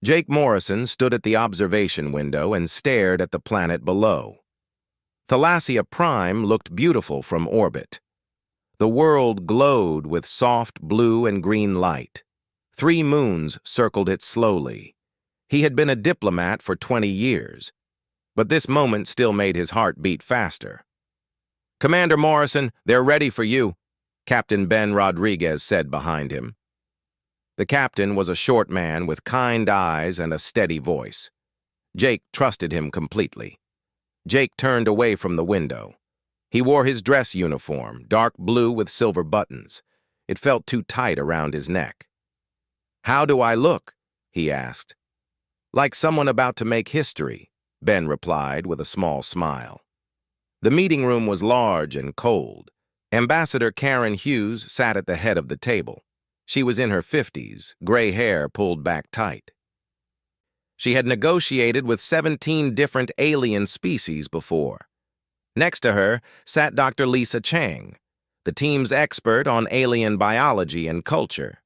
Jake Morrison stood at the observation window and stared at the planet below. Thalassia Prime looked beautiful from orbit. The world glowed with soft blue and green light. 3 moons circled it slowly. He had been a diplomat for 20 years, but this moment still made his heart beat faster. "Commander Morrison, they're ready for you," Captain Ben Rodriguez said behind him. The captain was a short man with kind eyes and a steady voice. Jake trusted him completely. Jake turned away from the window. He wore his dress uniform, dark blue with silver buttons. It felt too tight around his neck. "How do I look?" he asked. "Like someone about to make history," Ben replied with a small smile. The meeting room was large and cold. Ambassador Karen Hughes sat at the head of the table. She was in her 50s, gray hair pulled back tight. She had negotiated with 17 different alien species before. Next to her sat Dr. Lisa Chang, the team's expert on alien biology and culture.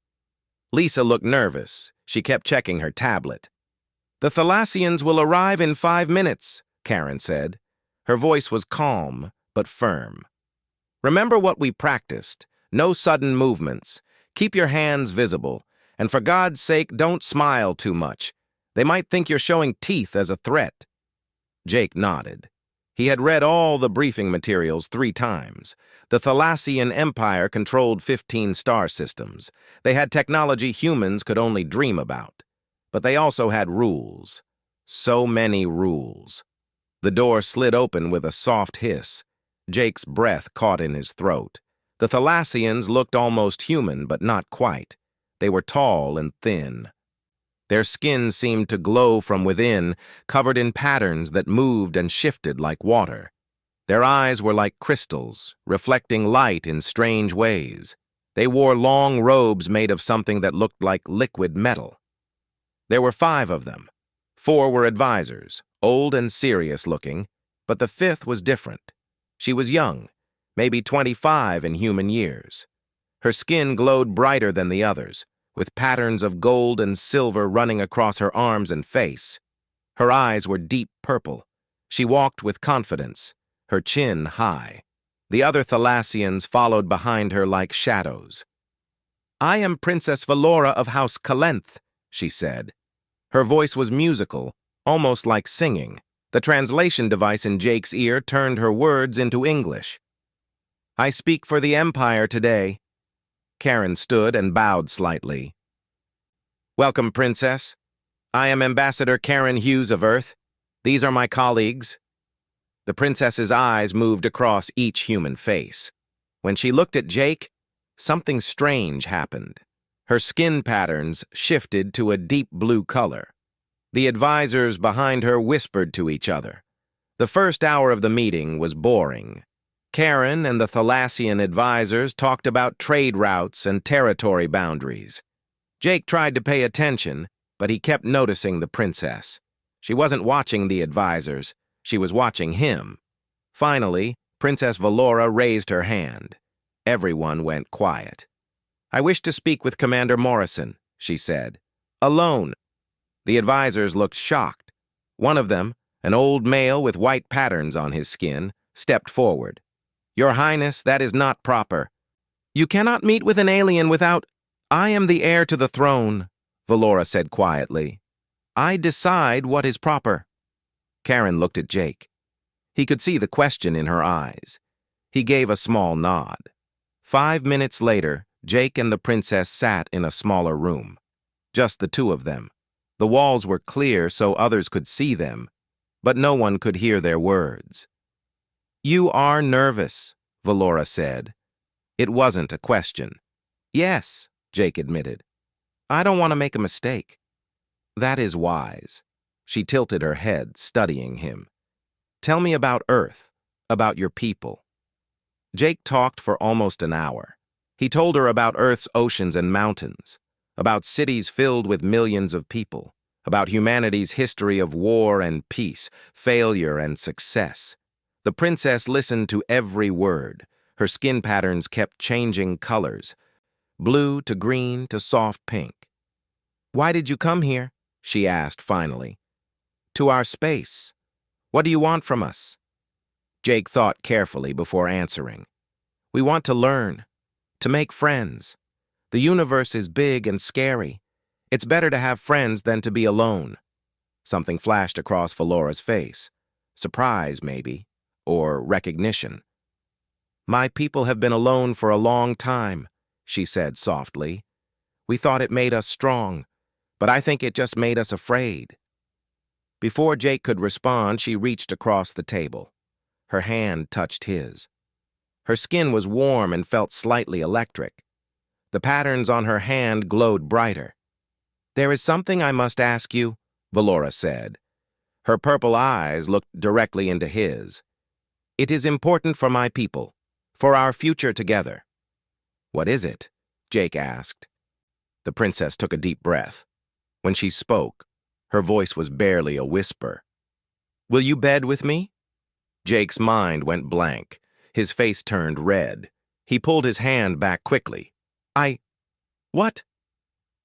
Lisa looked nervous. She kept checking her tablet. "The Thalassians will arrive in 5 minutes, Karen said. Her voice was calm but firm. "Remember what we practiced. No sudden movements. Keep your hands visible. And for God's sake, don't smile too much. They might think you're showing teeth as a threat." Jake nodded. He had read all the briefing materials 3 times. The Thalassian Empire controlled 15 star systems. They had technology humans could only dream about. But they also had rules. So many rules. The door slid open with a soft hiss. Jake's breath caught in his throat. The Thalassians looked almost human, but not quite. They were tall and thin. Their skin seemed to glow from within, covered in patterns that moved and shifted like water. Their eyes were like crystals, reflecting light in strange ways. They wore long robes made of something that looked like liquid metal. There were 5 of them. 4 were advisors, old and serious-looking, but the 5th was different. She was young, maybe 25 in human years. Her skin glowed brighter than the others, with patterns of gold and silver running across her arms and face. Her eyes were deep purple. She walked with confidence, her chin high. The other Thalassians followed behind her like shadows. "I am Princess Valora of House Kalenth," she said. Her voice was musical, almost like singing. The translation device in Jake's ear turned her words into English. "I speak for the Empire today." Karen stood and bowed slightly. "Welcome, Princess. I am Ambassador Karen Hughes of Earth. These are my colleagues." The princess's eyes moved across each human face. When she looked at Jake, something strange happened. Her skin patterns shifted to a deep blue color. The advisors behind her whispered to each other. The first hour of the meeting was boring. Karen and the Thalassian advisors talked about trade routes and territory boundaries. Jake tried to pay attention, but he kept noticing the princess. She wasn't watching the advisors. She was watching him. Finally, Princess Valora raised her hand. Everyone went quiet. "I wish to speak with Commander Morrison," she said. "Alone." The advisors looked shocked. One of them, an old male with white patterns on his skin, stepped forward. "Your Highness, that is not proper. You cannot meet with an alien without—" "I am the heir to the throne," Valora said quietly. "I decide what is proper." Karen looked at Jake. He could see the question in her eyes. He gave a small nod. 5 minutes later, Jake and the princess sat in a smaller room. Just the 2 of them. The walls were clear so others could see them, but no one could hear their words. "You are nervous," Valora said. It wasn't a question. "Yes," Jake admitted. "I don't want to make a mistake." "That is wise." She tilted her head, studying him. "Tell me about Earth, about your people." Jake talked for almost an hour. He told her about Earth's oceans and mountains, about cities filled with millions of people, about humanity's history of war and peace, failure and success. The princess listened to every word. Her skin patterns kept changing colors, blue to green to soft pink. "Why did you come here?" she asked finally. To our space. What do you want from us? Jake thought carefully before answering. We want to learn, to make friends. The universe is big and scary. It's better to have friends than to be alone. Something flashed across Valora's face. Surprise, maybe, or recognition. My people have been alone for a long time, she said softly. We thought it made us strong, but I think it just made us afraid. Before Jake could respond, she reached across the table. Her hand touched his. Her skin was warm and felt slightly electric. The patterns on her hand glowed brighter. There is something I must ask you, Valora said. Her purple eyes looked directly into his. It is important for my people, for our future together. What is it? Jake asked. The princess took a deep breath. When she spoke, her voice was barely a whisper. Will you bed with me? Jake's mind went blank. His face turned red. He pulled his hand back quickly. What?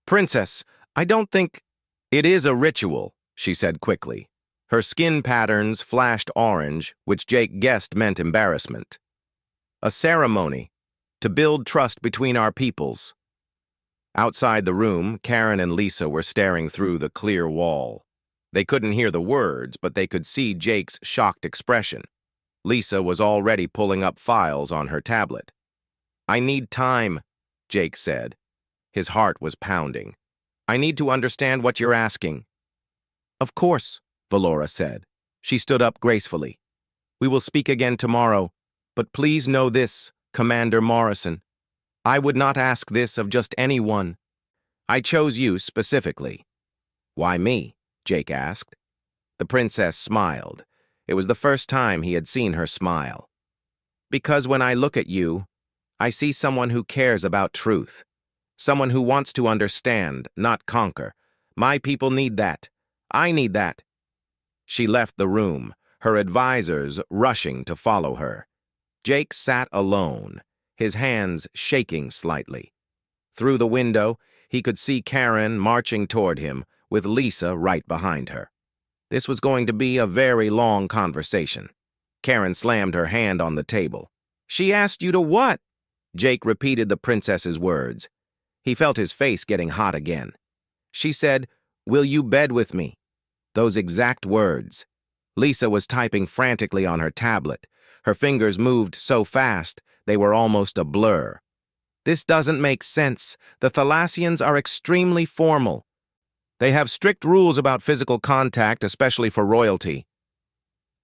Princess, I don't think... It is a ritual, she said quickly. Her skin patterns flashed orange, which Jake guessed meant embarrassment. A ceremony, to build trust between our peoples. Outside the room, Karen and Lisa were staring through the clear wall. They couldn't hear the words, but they could see Jake's shocked expression. Lisa was already pulling up files on her tablet. I need time, Jake said. His heart was pounding. I need to understand what you're asking. Of course, Valora said. She stood up gracefully. We will speak again tomorrow, but please know this, Commander Morrison. I would not ask this of just anyone. I chose you specifically. Why me? Jake asked. The princess smiled. It was the first time he had seen her smile. Because when I look at you, I see someone who cares about truth. Someone who wants to understand, not conquer. My people need that. I need that. She left the room, her advisors rushing to follow her. Jake sat alone, his hands shaking slightly. Through the window, he could see Karen marching toward him, with Lisa right behind her. This was going to be a very long conversation. Karen slammed her hand on the table. She asked you to what? Jake repeated the princess's words. He felt his face getting hot again. She said, will you bed with me? Those exact words. Lisa was typing frantically on her tablet. Her fingers moved so fast, they were almost a blur. This doesn't make sense. The Thalassians are extremely formal. They have strict rules about physical contact, especially for royalty.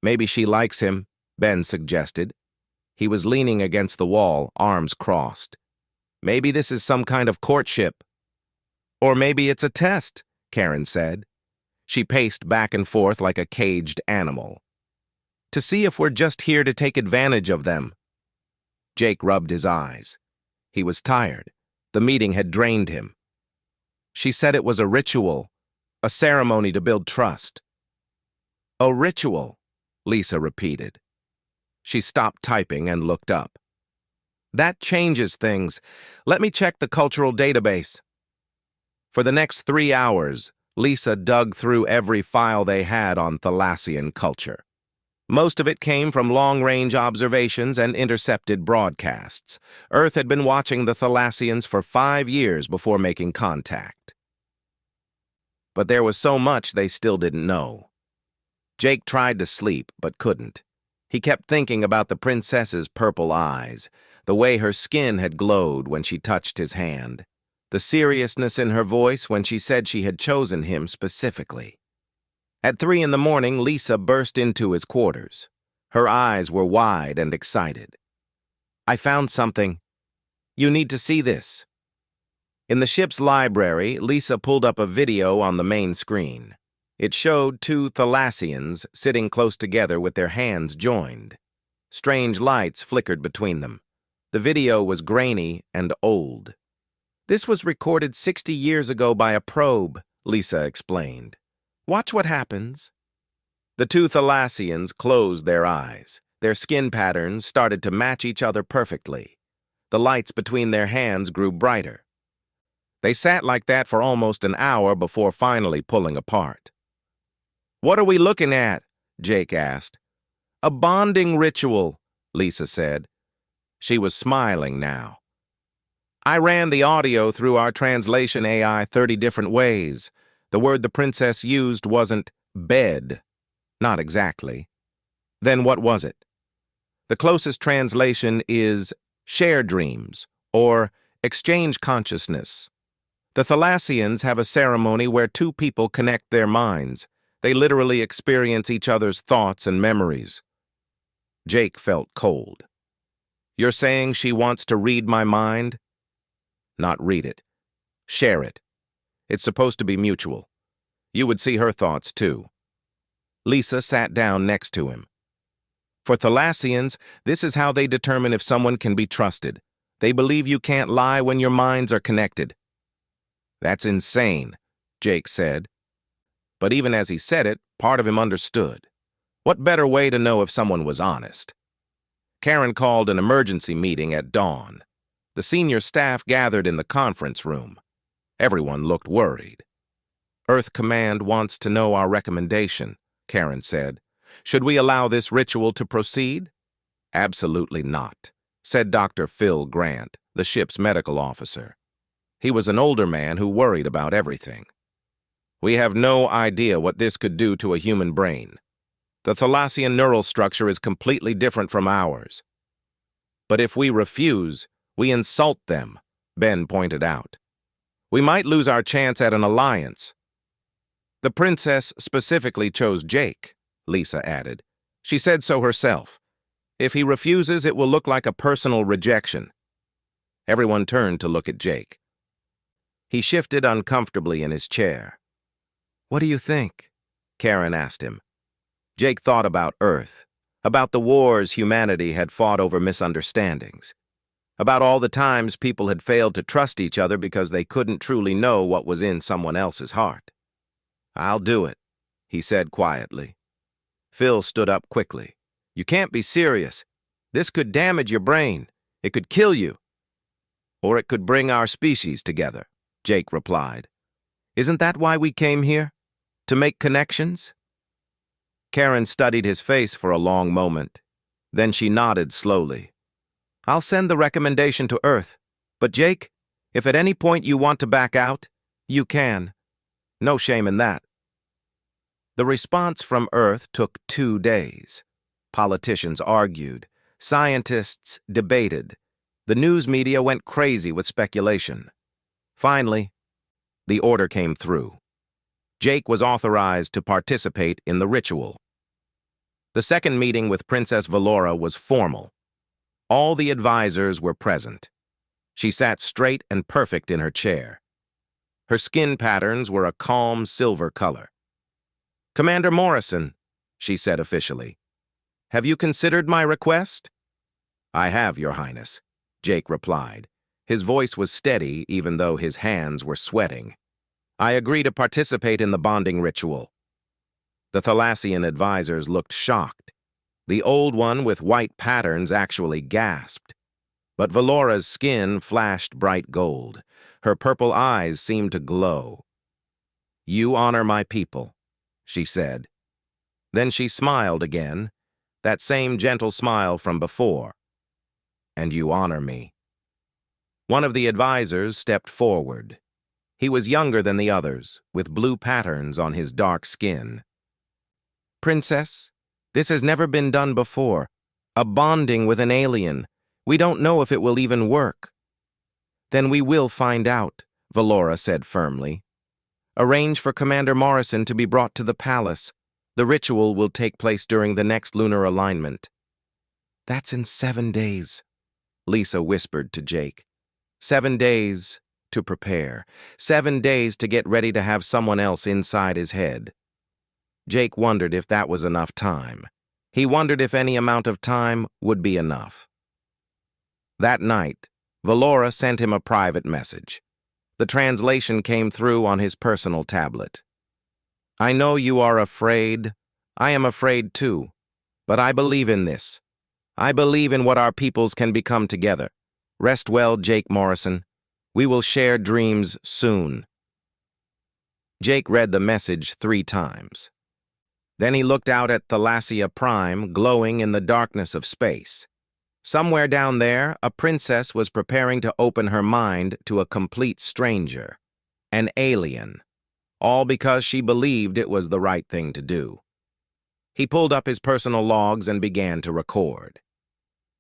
Maybe she likes him, Ben suggested. He was leaning against the wall, arms crossed. Maybe this is some kind of courtship. Or maybe it's a test, Karen said. She paced back and forth like a caged animal. To see if we're just here to take advantage of them. Jake rubbed his eyes. He was tired. The meeting had drained him. She said it was a ritual, a ceremony to build trust. A ritual, Lisa repeated. She stopped typing and looked up. That changes things. Let me check the cultural database. For the next 3 hours, Lisa dug through every file they had on Thalassian culture. Most of it came from long-range observations and intercepted broadcasts. Earth had been watching the Thalassians for 5 years before making contact. But there was so much they still didn't know. Jake tried to sleep, but couldn't. He kept thinking about the princess's purple eyes, the way her skin had glowed when she touched his hand, the seriousness in her voice when she said she had chosen him specifically. At 3 in the morning, Lisa burst into his quarters. Her eyes were wide and excited. I found something. You need to see this. In the ship's library, Lisa pulled up a video on the main screen. It showed 2 Thalassians sitting close together with their hands joined. Strange lights flickered between them. The video was grainy and old. This was recorded 60 years ago by a probe, Lisa explained. Watch what happens. The 2 Thalassians closed their eyes. Their skin patterns started to match each other perfectly. The lights between their hands grew brighter. They sat like that for almost an hour before finally pulling apart. "What are we looking at?" Jake asked. "A bonding ritual," Lisa said. She was smiling now. "I ran the audio through our translation AI 30 different ways. The word the princess used wasn't bed. Not exactly. Then what was it? The closest translation is share dreams or exchange consciousness. The Thalassians have a ceremony where two people connect their minds. They literally experience each other's thoughts and memories." Jake felt cold. "You're saying she wants to read my mind?" "Not read it. Share it. It's supposed to be mutual. You would see her thoughts, too." Lisa sat down next to him. "For Thalassians, this is how they determine if someone can be trusted. They believe you can't lie when your minds are connected." "That's insane," Jake said. But even as he said it, part of him understood. What better way to know if someone was honest? Karen called an emergency meeting at dawn. The senior staff gathered in the conference room. Everyone looked worried. "Earth Command wants to know our recommendation," Karen said. "Should we allow this ritual to proceed?" "Absolutely not," said Dr. Phil Grant, the ship's medical officer. He was an older man who worried about everything. "We have no idea what this could do to a human brain. The Thalassian neural structure is completely different from ours." "But if we refuse, we insult them," Ben pointed out. "We might lose our chance at an alliance." "The princess specifically chose Jake," Lisa added. "She said so herself. If he refuses, it will look like a personal rejection." Everyone turned to look at Jake. He shifted uncomfortably in his chair. "What do you think?" Karen asked him. Jake thought about Earth, about the wars humanity had fought over misunderstandings, about all the times people had failed to trust each other because they couldn't truly know what was in someone else's heart. "I'll do it," he said quietly. Phil stood up quickly. "You can't be serious. This could damage your brain. It could kill you." "Or it could bring our species together," Jake replied. "Isn't that why we came here? To make connections?" Karen studied his face for a long moment. Then she nodded slowly. "I'll send the recommendation to Earth. But Jake, if at any point you want to back out, you can. No shame in that." The response from Earth took 2 days. Politicians argued. Scientists debated. The news media went crazy with speculation. Finally, the order came through. Jake was authorized to participate in the ritual. The second meeting with Princess Valora was formal. All the advisors were present. She sat straight and perfect in her chair. Her skin patterns were a calm silver color. "Commander Morrison," she said officially, "have you considered my request?" "I have, Your Highness," Jake replied. His voice was steady even though his hands were sweating. "I agree to participate in the bonding ritual." The Thalassian advisors looked shocked. The old one with white patterns actually gasped. But Valora's skin flashed bright gold. Her purple eyes seemed to glow. "You honor my people," she said. Then she smiled again, that same gentle smile from before. "And you honor me." One of the advisors stepped forward. He was younger than the others, with blue patterns on his dark skin. "Princess, this has never been done before. A bonding with an alien. We don't know if it will even work." "Then we will find out," Valora said firmly. "Arrange for Commander Morrison to be brought to the palace. The ritual will take place during the next lunar alignment." "That's in 7 days," Lisa whispered to Jake. 7 days to prepare. 7 days to get ready to have someone else inside his head. Jake wondered if that was enough time. He wondered if any amount of time would be enough. That night, Valora sent him a private message. The translation came through on his personal tablet. "I know you are afraid. I am afraid too. But I believe in this. I believe in what our peoples can become together. Rest well, Jake Morrison. We will share dreams soon. Jake read the message 3 times. Then he looked out at Thalassia Prime glowing in the darkness of space. Somewhere down there, a princess was preparing to open her mind to a complete stranger, an alien, all because she believed it was the right thing to do. He pulled up his personal logs and began to record.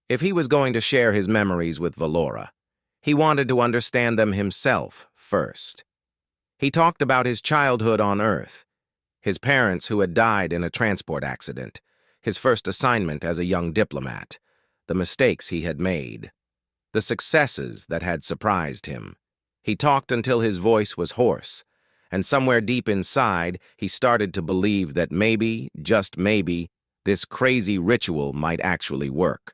If he was going to share his memories with Valora, he wanted to understand them himself first. He talked about his childhood on Earth, his parents who had died in a transport accident, his first assignment as a young diplomat, the mistakes he had made, the successes that had surprised him. He talked until his voice was hoarse, and somewhere deep inside, he started to believe that maybe, just maybe, this crazy ritual might actually work.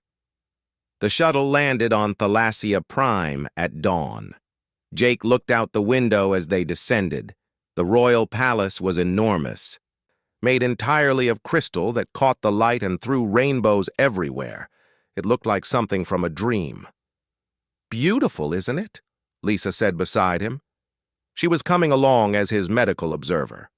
The shuttle landed on Thalassia Prime at dawn. Jake looked out the window as they descended. The royal palace was enormous, made entirely of crystal that caught the light and threw rainbows everywhere. It looked like something from a dream. "Beautiful, isn't it?" Lisa said beside him. She was coming along as his medical observer.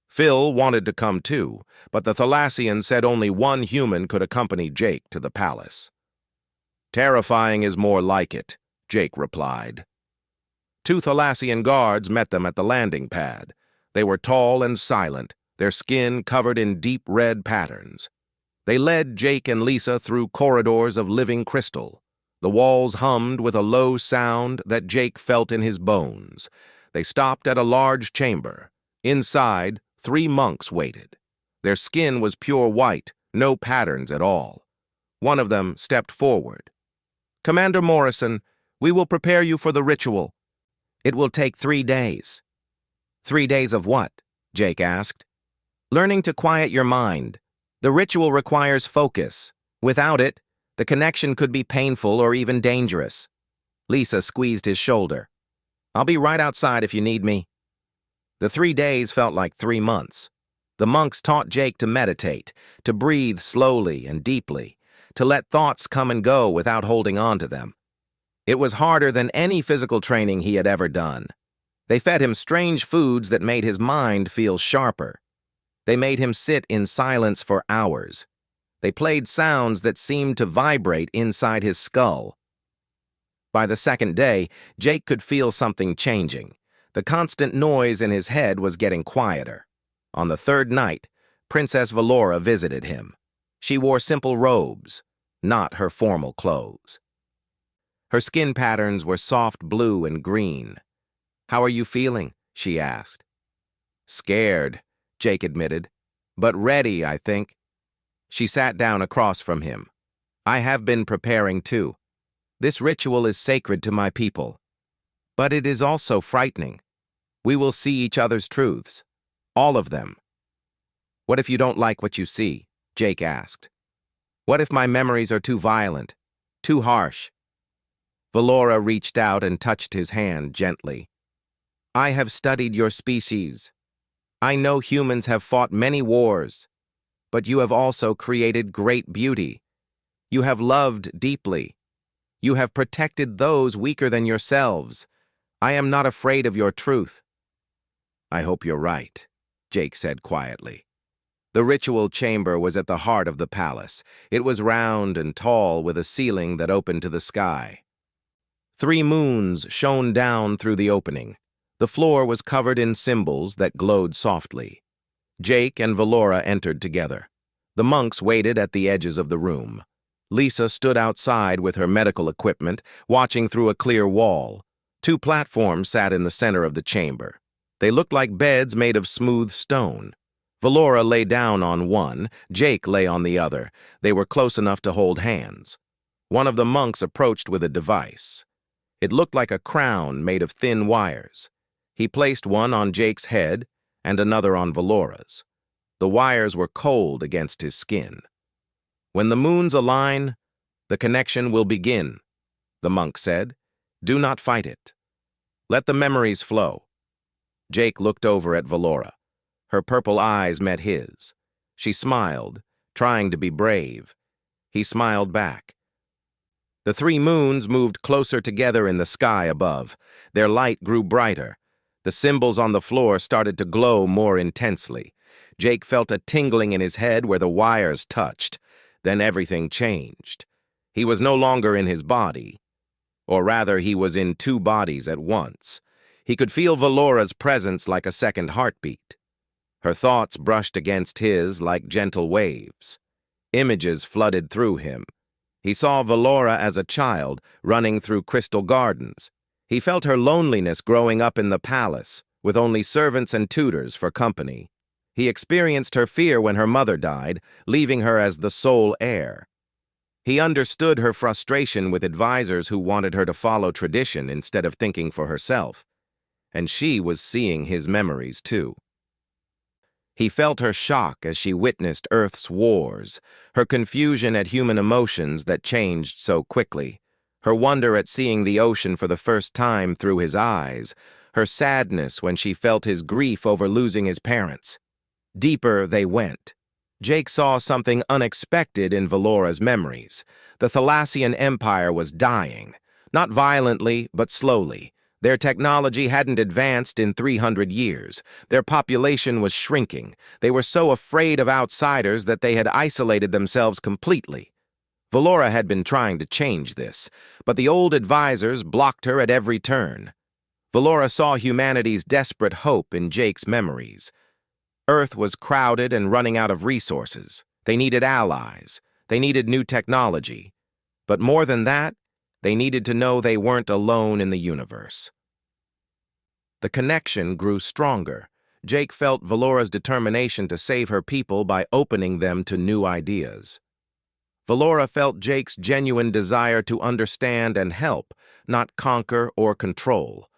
Phil wanted to come too, but the Thalassian said only one human could accompany Jake to the palace. "Terrifying is more like it," Jake replied. 2 Thalassian guards met them at the landing pad. They were tall and silent, their skin covered in deep red patterns. They led Jake and Lisa through corridors of living crystal. The walls hummed with a low sound that Jake felt in his bones. They stopped at a large chamber. Inside, 3 monks waited. Their skin was pure white, no patterns at all. One of them stepped forward. "Commander Morrison, we will prepare you for the ritual. It will take 3 days. 3 days of what?" Jake asked. "Learning to quiet your mind. The ritual requires focus. Without it, the connection could be painful or even dangerous." Lisa squeezed his shoulder. "I'll be right outside if you need me." The 3 days felt like 3 months. The monks taught Jake to meditate, to breathe slowly and deeply, to let thoughts come and go without holding on to them. It was harder than any physical training he had ever done. They fed him strange foods that made his mind feel sharper. They made him sit in silence for hours. They played sounds that seemed to vibrate inside his skull. By the 2nd day, Jake could feel something changing. The constant noise in his head was getting quieter. On the 3rd night, Princess Valora visited him. She wore simple robes, not her formal clothes. Her skin patterns were soft blue and green. "How are you feeling?" she asked. "Scared," Jake admitted, "but ready, I think." She sat down across from him. "I have been preparing too. This ritual is sacred to my people. But it is also frightening. We will see each other's truths. All of them." "What if you don't like what you see?" Jake asked. "What if my memories are too violent, too harsh?" Valora reached out and touched his hand gently. "I have studied your species. I know humans have fought many wars, but you have also created great beauty. You have loved deeply. You have protected those weaker than yourselves. I am not afraid of your truth." "I hope you're right," Jake said quietly. The ritual chamber was at the heart of the palace. It was round and tall with a ceiling that opened to the sky. 3 moons shone down through the opening. The floor was covered in symbols that glowed softly. Jake and Valora entered together. The monks waited at the edges of the room. Lisa stood outside with her medical equipment, watching through a clear wall. 2 platforms sat in the center of the chamber. They looked like beds made of smooth stone. Valora lay down on one, Jake lay on the other. They were close enough to hold hands. One of the monks approached with a device. It looked like a crown made of thin wires. He placed one on Jake's head and another on Valora's. The wires were cold against his skin. "When the moons align, the connection will begin," the monk said. "Do not fight it. Let the memories flow." Jake looked over at Valora. Her purple eyes met his. She smiled, trying to be brave. He smiled back. The three moons moved closer together in the sky above. Their light grew brighter. The symbols on the floor started to glow more intensely. Jake felt a tingling in his head where the wires touched. Then everything changed. He was no longer in his body. Or rather, he was in two bodies at once. He could feel Valora's presence like a second heartbeat. Her thoughts brushed against his like gentle waves. Images flooded through him. He saw Valora as a child, running through crystal gardens. He felt her loneliness growing up in the palace, with only servants and tutors for company. He experienced her fear when her mother died, leaving her as the sole heir. He understood her frustration with advisors who wanted her to follow tradition instead of thinking for herself. And she was seeing his memories, too. He felt her shock as she witnessed Earth's wars, her confusion at human emotions that changed so quickly, her wonder at seeing the ocean for the first time through his eyes, her sadness when she felt his grief over losing his parents. Deeper they went. Jake saw something unexpected in Valora's memories. The Thalassian Empire was dying, not violently, but slowly. Their technology hadn't advanced in 300 years. Their population was shrinking. They were so afraid of outsiders that they had isolated themselves completely. Valora had been trying to change this, but the old advisors blocked her at every turn. Valora saw humanity's desperate hope in Jake's memories. Earth was crowded and running out of resources. They needed allies. They needed new technology. But more than that, they needed to know they weren't alone in the universe. The connection grew stronger. Jake felt Valora's determination to save her people by opening them to new ideas. Valora felt Jake's genuine desire to understand and help, not conquer or control.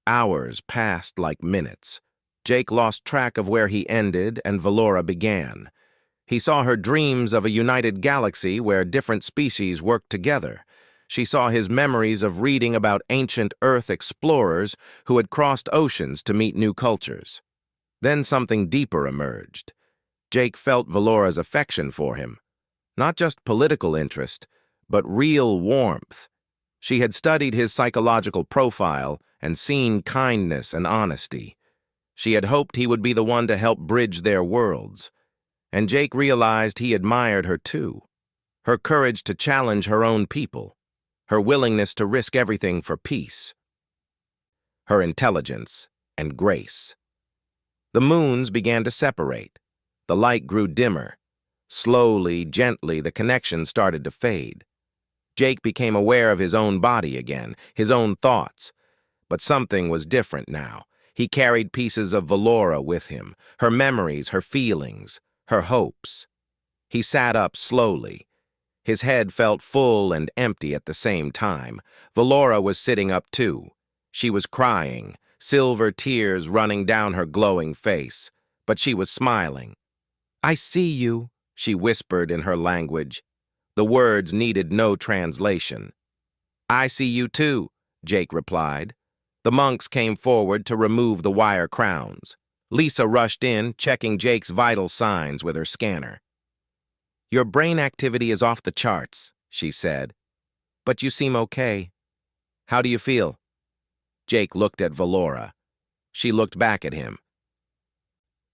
Hours passed like minutes. Jake lost track of where he ended and Valora began. He saw her dreams of a united galaxy where different species worked together. She saw his memories of reading about ancient Earth explorers who had crossed oceans to meet new cultures. Then something deeper emerged. Jake felt Valora's affection for him. Not just political interest, but real warmth. She had studied his psychological profile and seen kindness and honesty. She had hoped he would be the one to help bridge their worlds. And Jake realized he admired her too. Her courage to challenge her own people. Her willingness to risk everything for peace. Her intelligence and grace. The moons began to separate. The light grew dimmer. Slowly, gently, the connection started to fade. Jake became aware of his own body again, his own thoughts. But something was different now. He carried pieces of Valora with him, her memories, her feelings, her hopes. He sat up slowly. His head felt full and empty at the same time. Valora was sitting up too. She was crying, silver tears running down her glowing face. But she was smiling. "I see you," she whispered in her language. The words needed no translation. "I see you too," Jake replied. The monks came forward to remove the wire crowns. Lisa rushed in, checking Jake's vital signs with her scanner. "Your brain activity is off the charts," she said. "But you seem okay. How do you feel?" Jake looked at Valora. She looked back at him.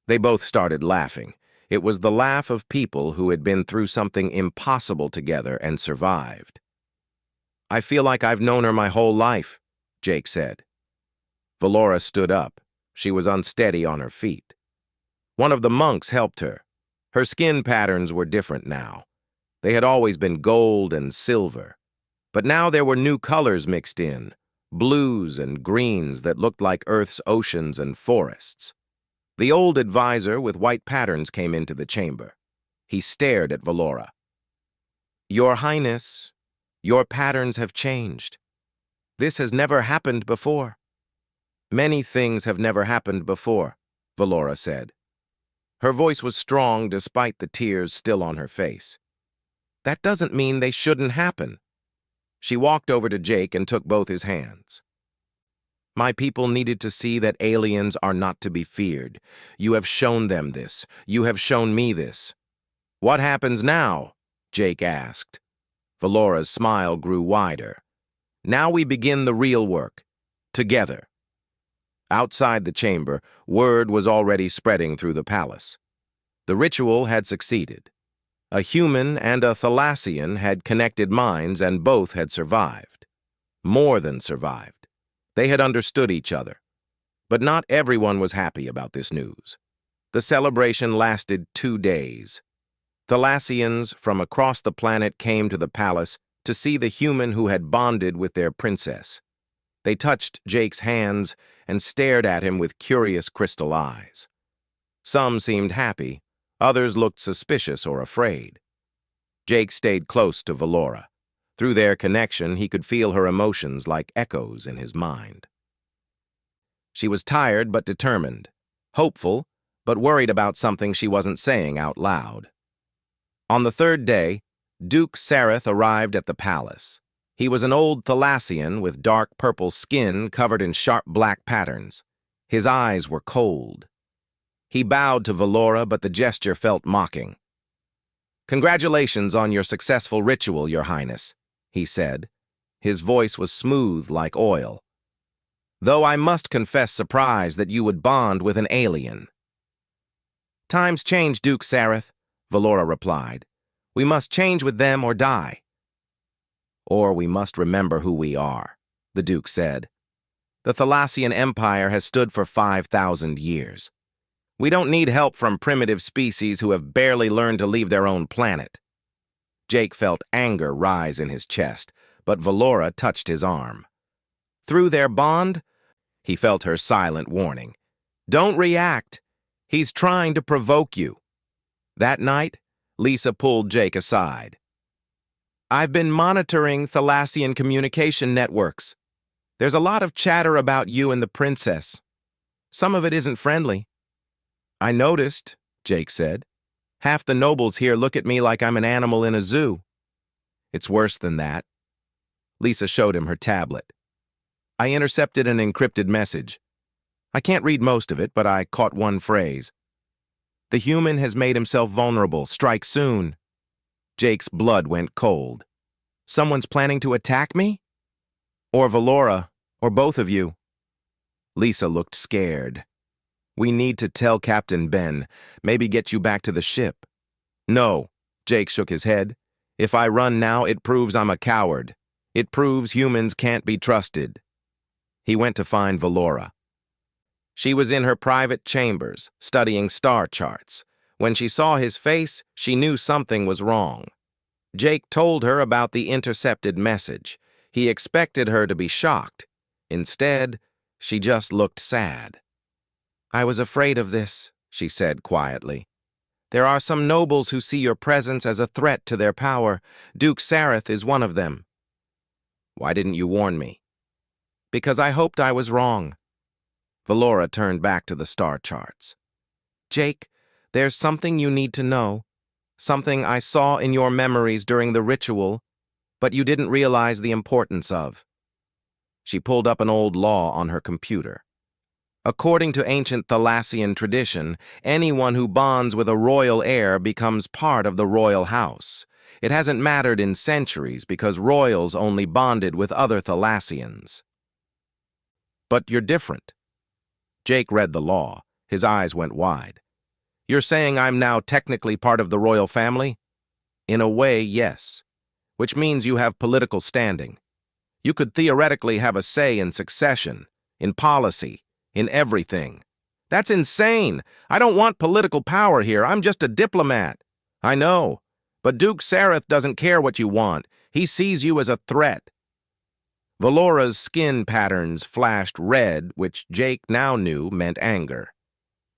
They both started laughing. It was the laugh of people who had been through something impossible together and survived. "I feel like I've known her my whole life," Jake said. Valora stood up. She was unsteady on her feet. One of the monks helped her. Her skin patterns were different now. They had always been gold and silver. But now there were new colors mixed in, blues and greens that looked like Earth's oceans and forests. The old advisor with white patterns came into the chamber. He stared at Valora. "Your Highness, your patterns have changed. This has never happened before." "Many things have never happened before," Valora said. Her voice was strong despite the tears still on her face. "That doesn't mean they shouldn't happen." She walked over to Jake and took both his hands. "My people needed to see that aliens are not to be feared. You have shown them this. You have shown me this." "What happens now?" Jake asked. Valora's smile grew wider. Now we begin the real work. Together. Outside the chamber, word was already spreading through the palace. The ritual had succeeded. A human and a Thalassian had connected minds, and both had survived. More than survived. They had understood each other. But not everyone was happy about this news. The celebration lasted 2 days. Thalassians from across the planet came to the palace to see the human who had bonded with their princess. They touched Jake's hands and stared at him with curious crystal eyes. Some seemed happy, others looked suspicious or afraid. Jake stayed close to Valora. Through their connection, he could feel her emotions like echoes in his mind. She was tired but determined, hopeful, but worried about something she wasn't saying out loud. On the 3rd day, Duke Sareth arrived at the palace. He was an old Thalassian with dark purple skin covered in sharp black patterns. His eyes were cold. He bowed to Valora, but the gesture felt mocking. "Congratulations on your successful ritual, Your Highness," he said. His voice was smooth like oil. "Though I must confess surprise that you would bond with an alien." "Times change, Duke Sareth," Valora replied. "We must change with them or die." "Or we must remember who we are," the Duke said. "The Thalassian Empire has stood for 5,000 years. We don't need help from primitive species who have barely learned to leave their own planet." Jake felt anger rise in his chest, but Valora touched his arm. Through their bond, he felt her silent warning. "Don't react. He's trying to provoke you." That night, Lisa pulled Jake aside. "I've been monitoring Thalassian communication networks. There's a lot of chatter about you and the princess. Some of it isn't friendly." "I noticed," Jake said. "Half the nobles here look at me like I'm an animal in a zoo." "It's worse than that." Lisa showed him her tablet. "I intercepted an encrypted message. I can't read most of it, but I caught one phrase. 'The human has made himself vulnerable. Strike soon.'" Jake's blood went cold. "Someone's planning to attack me? Or Valora, or both of you?" Lisa looked scared. "We need to tell Captain Ben, maybe get you back to the ship." "No," Jake shook his head. "If I run now, it proves I'm a coward. It proves humans can't be trusted." He went to find Valora. She was in her private chambers, studying star charts. When she saw his face, she knew something was wrong. Jake told her about the intercepted message. He expected her to be shocked. Instead, she just looked sad. "I was afraid of this," she said quietly. "There are some nobles who see your presence as a threat to their power. Duke Sareth is one of them." "Why didn't you warn me?" "Because I hoped I was wrong." Valora turned back to the star charts. "Jake, there's something you need to know. Something I saw in your memories during the ritual, but you didn't realize the importance of." She pulled up an old law on her computer. According to ancient Thalassian tradition, anyone who bonds with a royal heir becomes part of the royal house. It hasn't mattered in centuries because royals only bonded with other Thalassians. "But you're different." Jake read the law. His eyes went wide. "You're saying I'm now technically part of the royal family?" "In a way, yes. Which means you have political standing. You could theoretically have a say in succession, in policy, in everything." "That's insane! I don't want political power here. I'm just a diplomat." "I know. But Duke Sareth doesn't care what you want. He sees you as a threat." Valora's skin patterns flashed red, which Jake now knew meant anger.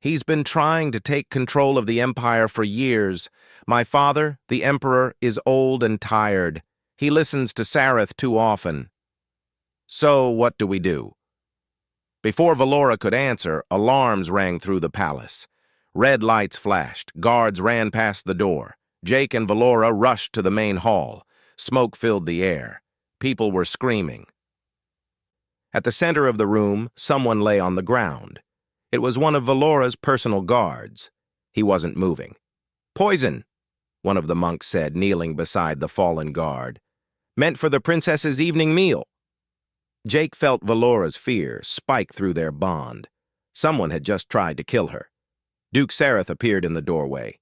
"He's been trying to take control of the Empire for years. My father, the Emperor, is old and tired. He listens to Sareth too often." "So what do we do?" Before Valora could answer, alarms rang through the palace. Red lights flashed. Guards ran past the door. Jake and Valora rushed to the main hall. Smoke filled the air. People were screaming. At the center of the room, someone lay on the ground. It was one of Valora's personal guards. He wasn't moving. "Poison," one of the monks said, kneeling beside the fallen guard. meant for the princess's evening meal. Jake felt Valora's fear spike through their bond. Someone had just tried to kill her. Duke Sareth appeared in the doorway.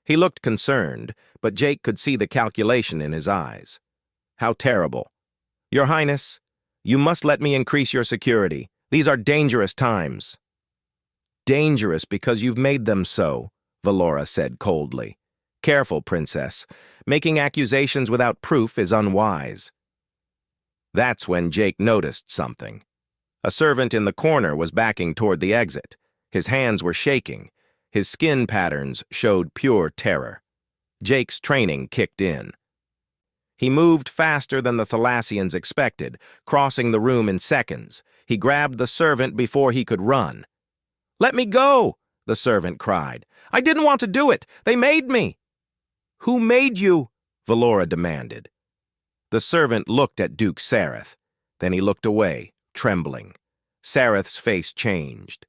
He looked concerned, but Jake could see the calculation in his eyes. How terrible. Your Highness, you must let me increase your security. These are dangerous times. Dangerous because you've made them so, Valora said coldly. Careful, princess. Making accusations without proof is unwise. That's when Jake noticed something. A servant in the corner was backing toward the exit. His hands were shaking. His skin patterns showed pure terror. Jake's training kicked in. He moved faster than the Thalassians expected, crossing the room in seconds. He grabbed the servant before he could run. "Let me go!" the servant cried. "I didn't want to do it. They made me." "Who made you?" Valora demanded. The servant looked at Duke Sareth. Then he looked away, trembling. Sareth's face changed.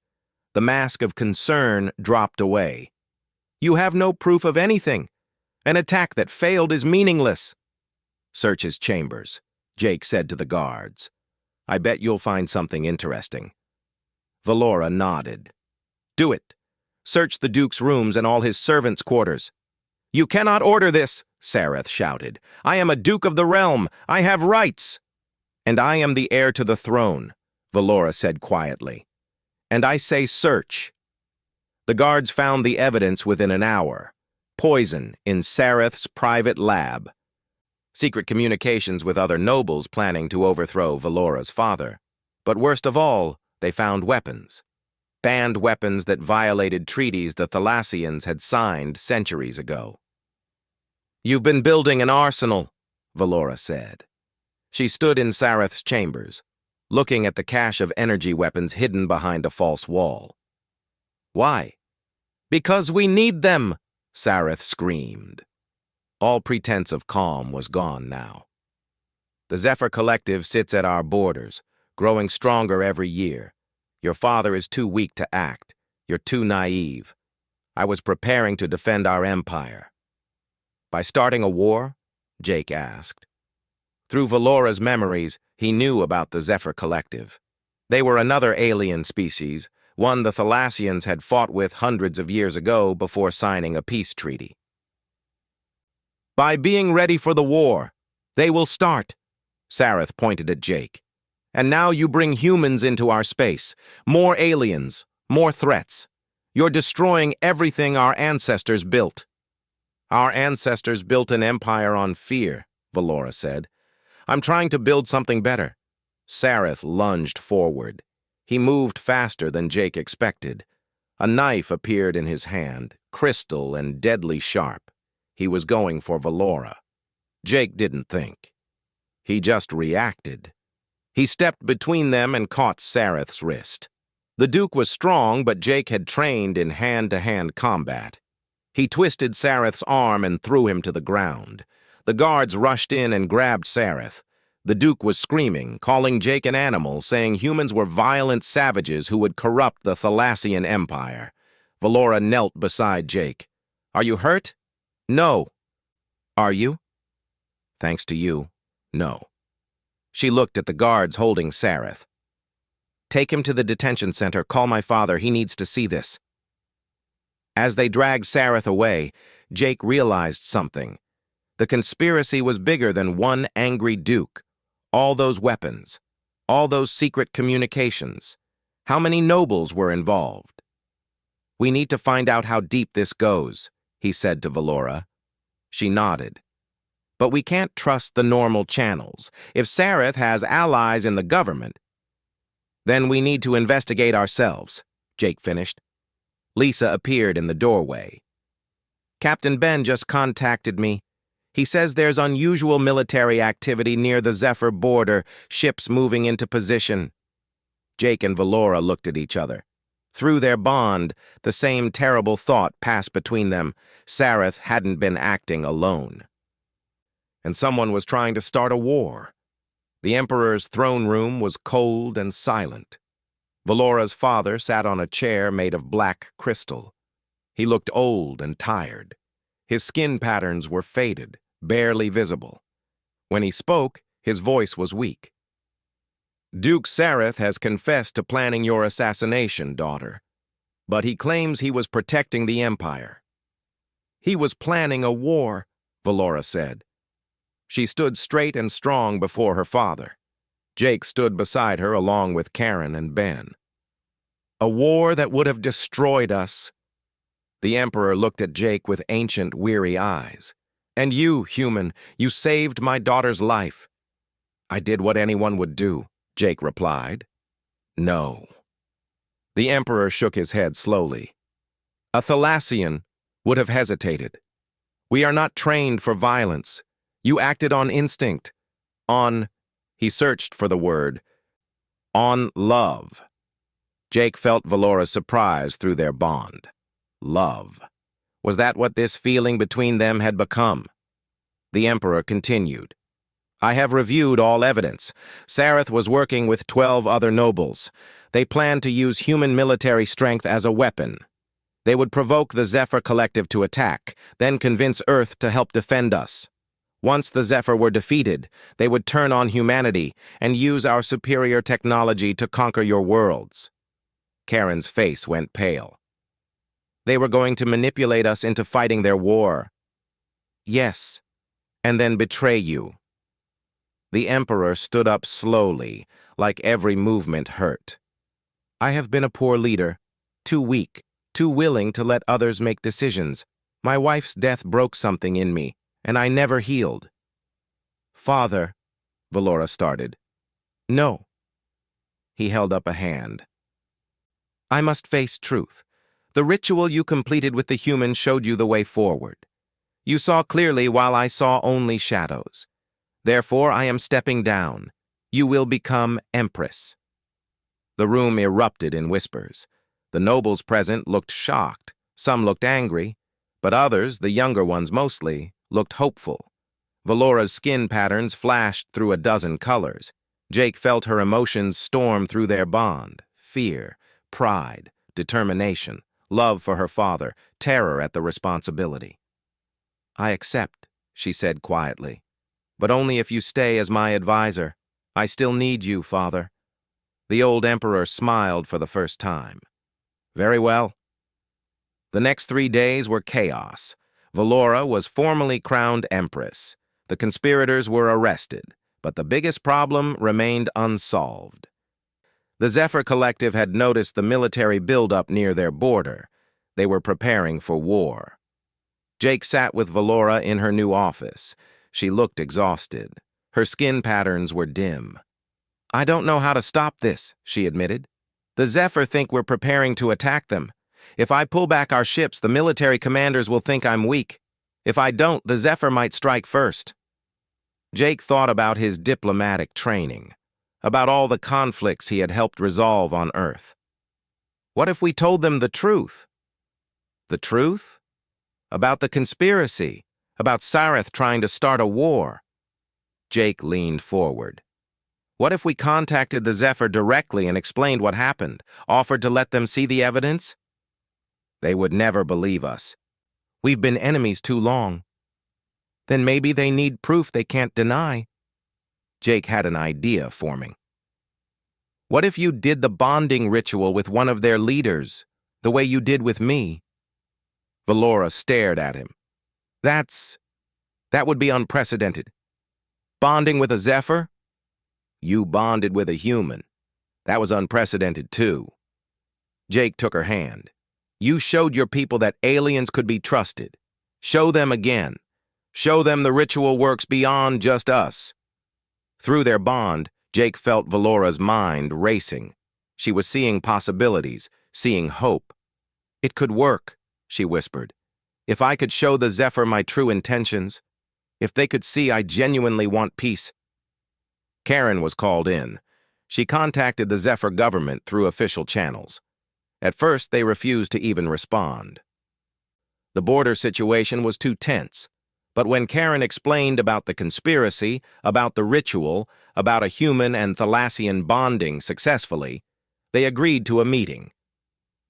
The mask of concern dropped away. "You have no proof of anything. An attack that failed is meaningless." "Search his chambers," Jake said to the guards. "I bet you'll find something interesting." Valora nodded. "Do it. Search the Duke's rooms and all his servants' quarters." "You cannot order this," Sareth shouted. "I am a Duke of the Realm. I have rights." "And I am the heir to the throne," Valora said quietly. "And I say search." The guards found the evidence within an hour. Poison in Sareth's private lab. Secret communications with other nobles planning to overthrow Valora's father. But worst of all, they found weapons. Banned weapons that violated treaties the Thalassians had signed centuries ago. "You've been building an arsenal," Valora said. She stood in Sareth's chambers, looking at the cache of energy weapons hidden behind a false wall. "Why?" "Because we need them," Sareth screamed. All pretense of calm was gone now. "The Zephyr Collective sits at our borders, growing stronger every year. Your father is too weak to act. You're too naive. I was preparing to defend our empire." "By starting a war?" Jake asked. Through Valora's memories, he knew about the Zephyr Collective. They were another alien species, one the Thalassians had fought with hundreds of years ago before signing a peace treaty. "By being ready for the war. They will start." Sareth pointed at Jake. "And now you bring humans into our space. More aliens, more threats. You're destroying everything our ancestors built." "Our ancestors built an empire on fear," Valora said. "I'm trying to build something better." Sareth lunged forward. He moved faster than Jake expected. A knife appeared in his hand, crystal and deadly sharp. He was going for Valora. Jake didn't think. He just reacted. He stepped between them and caught Sareth's wrist. The Duke was strong, but Jake had trained in hand-to-hand combat. He twisted Sareth's arm and threw him to the ground. The guards rushed in and grabbed Sareth. The Duke was screaming, calling Jake an animal, saying humans were violent savages who would corrupt the Thalassian Empire. Valora knelt beside Jake. "Are you hurt?" "No." "Are you?" "Thanks to you, no." She looked at the guards holding Sareth. "Take him to the detention center. Call my father. He needs to see this." As they dragged Sareth away, Jake realized something. The conspiracy was bigger than one angry Duke. All those weapons, all those secret communications. How many nobles were involved? "We need to find out how deep this goes," he said to Valora. She nodded. "But we can't trust the normal channels. If Sareth has allies in the government, then we need to investigate ourselves," Jake finished. Lisa appeared in the doorway. "Captain Ben just contacted me. He says there's unusual military activity near the Zephyr border, ships moving into position." Jake and Valora looked at each other. Through their bond, the same terrible thought passed between them. Sareth hadn't been acting alone. And someone was trying to start a war. The Emperor's throne room was cold and silent. Valora's father sat on a chair made of black crystal. He looked old and tired. His skin patterns were faded, barely visible. When he spoke, his voice was weak. Duke Sareth has confessed to planning your assassination, daughter, but he claims he was protecting the Empire. He was planning a war, Valora said. She stood straight and strong before her father. Jake stood beside her along with Karen and Ben. A war that would have destroyed us. The Emperor looked at Jake with ancient, weary eyes. And you, human, you saved my daughter's life. I did what anyone would do, Jake replied. No. The Emperor shook his head slowly. A Thalassian would have hesitated. We are not trained for violence. You acted on instinct. He searched for the word, on love. Jake felt Valora's surprise through their bond. Love. Was that what this feeling between them had become? The Emperor continued. I have reviewed all evidence. Sareth was working with 12 other nobles. They planned to use human military strength as a weapon. They would provoke the Zephyr Collective to attack, then convince Earth to help defend us. Once the Zephyr were defeated, they would turn on humanity and use our superior technology to conquer your worlds. Karen's face went pale. They were going to manipulate us into fighting their war. Yes, and then betray you. The Emperor stood up slowly, like every movement hurt. I have been a poor leader, too weak, too willing to let others make decisions. My wife's death broke something in me, and I never healed. Father, Valora started. No. He held up a hand. I must face truth. The ritual you completed with the humans showed you the way forward. You saw clearly while I saw only shadows. Therefore, I am stepping down. You will become Empress. The room erupted in whispers. The nobles present looked shocked. Some looked angry, but others, the younger ones mostly, looked hopeful. Valora's skin patterns flashed through a dozen colors. Jake felt her emotions storm through their bond. Fear, pride, determination, love for her father, terror at the responsibility. I accept, she said quietly, but only if you stay as my advisor. I still need you, father. The old emperor smiled for the first time. Very well. The next 3 days were chaos. Valora was formally crowned empress. The conspirators were arrested, but the biggest problem remained unsolved. The Zephyr Collective had noticed the military buildup near their border. They were preparing for war. Jake sat with Valora in her new office. She looked exhausted. Her skin patterns were dim. I don't know how to stop this, she admitted. The Zephyr think we're preparing to attack them. If I pull back our ships, the military commanders will think I'm weak. If I don't, the Zephyr might strike first. Jake thought about his diplomatic training, about all the conflicts he had helped resolve on Earth. What if we told them the truth? The truth? About the conspiracy, about Sareth trying to start a war. Jake leaned forward. What if we contacted the Zephyr directly and explained what happened, offered to let them see the evidence? They would never believe us. We've been enemies too long. Then maybe they need proof they can't deny. Jake had an idea forming. What if you did the bonding ritual with one of their leaders, the way you did with me? Valora stared at him. That would be unprecedented. Bonding with a Zephyr? You bonded with a human. That was unprecedented too. Jake took her hand. You showed your people that aliens could be trusted. Show them again. Show them the ritual works beyond just us. Through their bond, Jake felt Valora's mind racing. She was seeing possibilities, seeing hope. It could work, she whispered. If I could show the Zephyr my true intentions, if they could see I genuinely want peace. Karen was called in. She contacted the Zephyr government through official channels. At first, they refused to even respond. The border situation was too tense. But when Karen explained about the conspiracy, about the ritual, about a human and Thalassian bonding successfully, they agreed to a meeting.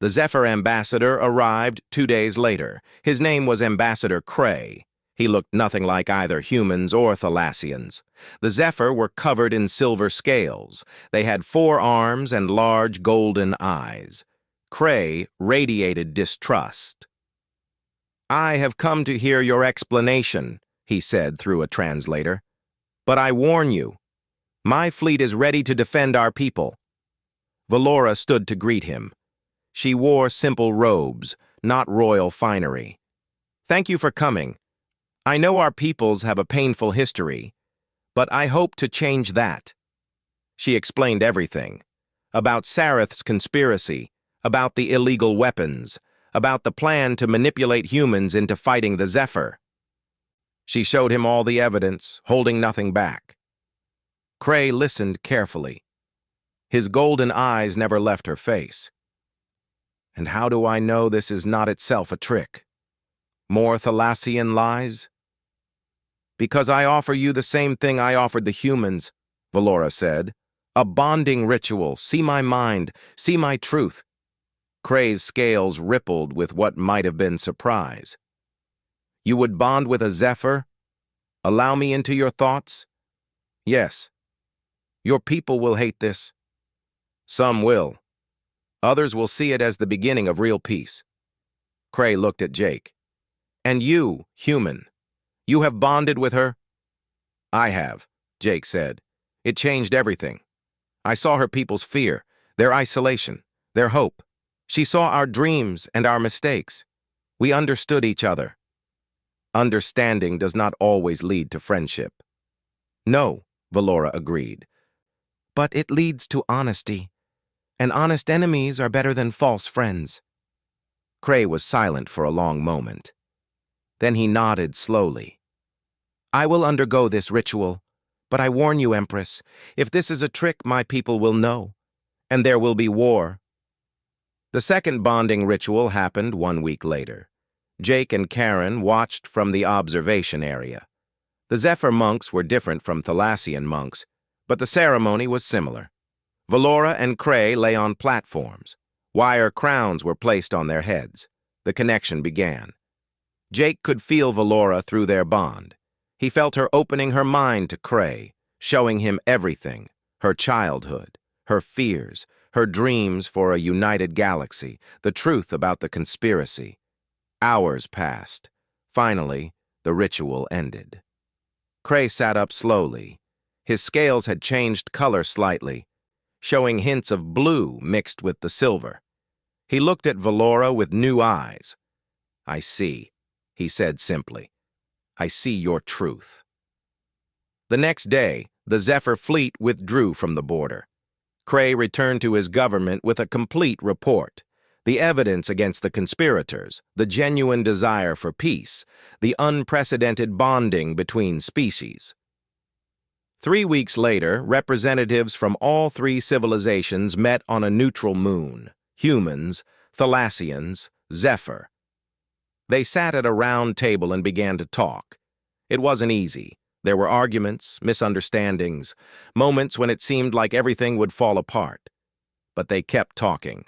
The Zephyr ambassador arrived 2 days later. His name was Ambassador Cray. He looked nothing like either humans or Thalassians. The Zephyr were covered in silver scales. They had 4 arms and large golden eyes. Cray radiated distrust. "I have come to hear your explanation," he said through a translator. "But I warn you, my fleet is ready to defend our people." Valora stood to greet him. She wore simple robes, not royal finery. "Thank you for coming. I know our peoples have a painful history, but I hope to change that." She explained everything. About Sareth's conspiracy, about the illegal weapons, about the plan to manipulate humans into fighting the Zephyr. She showed him all the evidence, holding nothing back. Cray listened carefully. His golden eyes never left her face. "And how do I know this is not itself a trick? More Thalassian lies?" "Because I offer you the same thing I offered the humans," Valora said. "A bonding ritual. See my mind. See my truth." Cray's scales rippled with what might have been surprise. "You would bond with a Zephyr? Allow me into your thoughts?" "Yes. Your people will hate this. Some will. Others will see it as the beginning of real peace." Cray looked at Jake. "And you, human, you have bonded with her?" "I have," Jake said. "It changed everything. I saw her people's fear, their isolation, their hope. She saw our dreams and our mistakes. We understood each other." "Understanding does not always lead to friendship." "No," Valora agreed. "But it leads to honesty. And honest enemies are better than false friends." Cray was silent for a long moment. Then he nodded slowly. "I will undergo this ritual, but I warn you, Empress, if this is a trick, my people will know, and there will be war." The second bonding ritual happened 1 week later. Jake and Karen watched from the observation area. The Zephyr monks were different from Thalassian monks, but the ceremony was similar. Valora and Cray lay on platforms. Wire crowns were placed on their heads. The connection began. Jake could feel Valora through their bond. He felt her opening her mind to Cray, showing him everything, her childhood, her fears, her dreams for a united galaxy, the truth about the conspiracy. Hours passed. Finally, the ritual ended. Cray sat up slowly. His scales had changed color slightly, showing hints of blue mixed with the silver. He looked at Valora with new eyes. "I see," he said simply. "I see your truth." The next day, the Zephyr fleet withdrew from the border. Cray returned to his government with a complete report. The evidence against the conspirators, the genuine desire for peace, the unprecedented bonding between species. 3 weeks later, representatives from all 3 civilizations met on a neutral moon: humans, Thalassians, Zephyr. They sat at a round table and began to talk. It wasn't easy. There were arguments, misunderstandings, moments when it seemed like everything would fall apart. But they kept talking.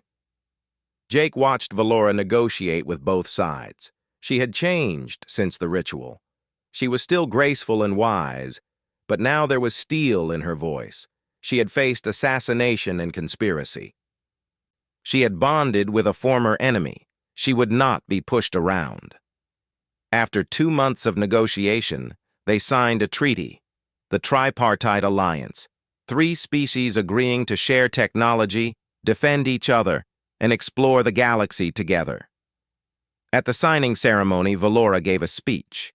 Jake watched Valora negotiate with both sides. She had changed since the ritual. She was still graceful and wise, but now there was steel in her voice. She had faced assassination and conspiracy. She had bonded with a former enemy. She would not be pushed around. After 2 months of negotiation, they signed a treaty, the Tripartite Alliance, 3 species agreeing to share technology, defend each other, and explore the galaxy together. At the signing ceremony, Valora gave a speech.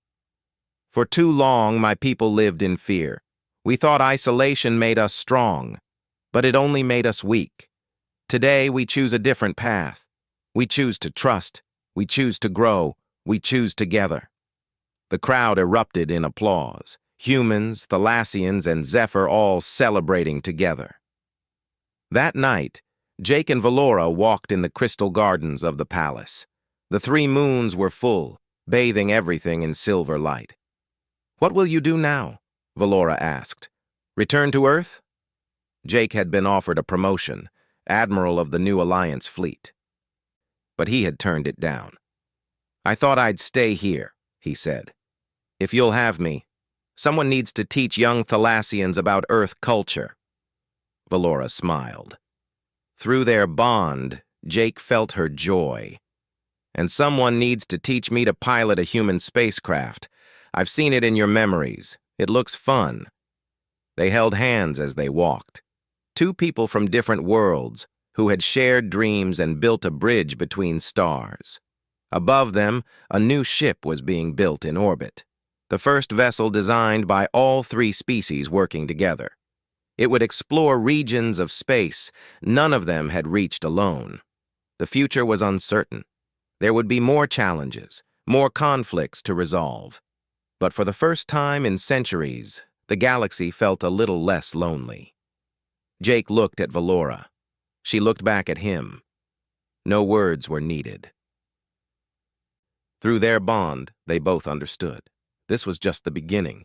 "For too long, my people lived in fear. We thought isolation made us strong, but it only made us weak. Today, we choose a different path. We choose to trust. We choose to grow. We choose together." The crowd erupted in applause. Humans, Thalassians, and Zephyr all celebrating together. That night, Jake and Valora walked in the crystal gardens of the palace. The 3 moons were full, bathing everything in silver light. "What will you do now?" Valora asked. "Return to Earth?" Jake had been offered a promotion, Admiral of the new Alliance fleet. But he had turned it down. "I thought I'd stay here," he said. If you'll have me, someone needs to teach young Thalassians about Earth culture. Valora smiled. Through their bond, Jake felt her joy. And someone needs to teach me to pilot a human spacecraft. I've seen it in your memories. It looks fun. They held hands as they walked. Two people from different worlds who had shared dreams and built a bridge between stars. Above them, a new ship was being built in orbit. The first vessel designed by all three species working together. It would explore regions of space none of them had reached alone. The future was uncertain. There would be more challenges, more conflicts to resolve. But for the first time in centuries, the galaxy felt a little less lonely. Jake looked at Valora. She looked back at him. No words were needed. Through their bond, they both understood. This was just the beginning.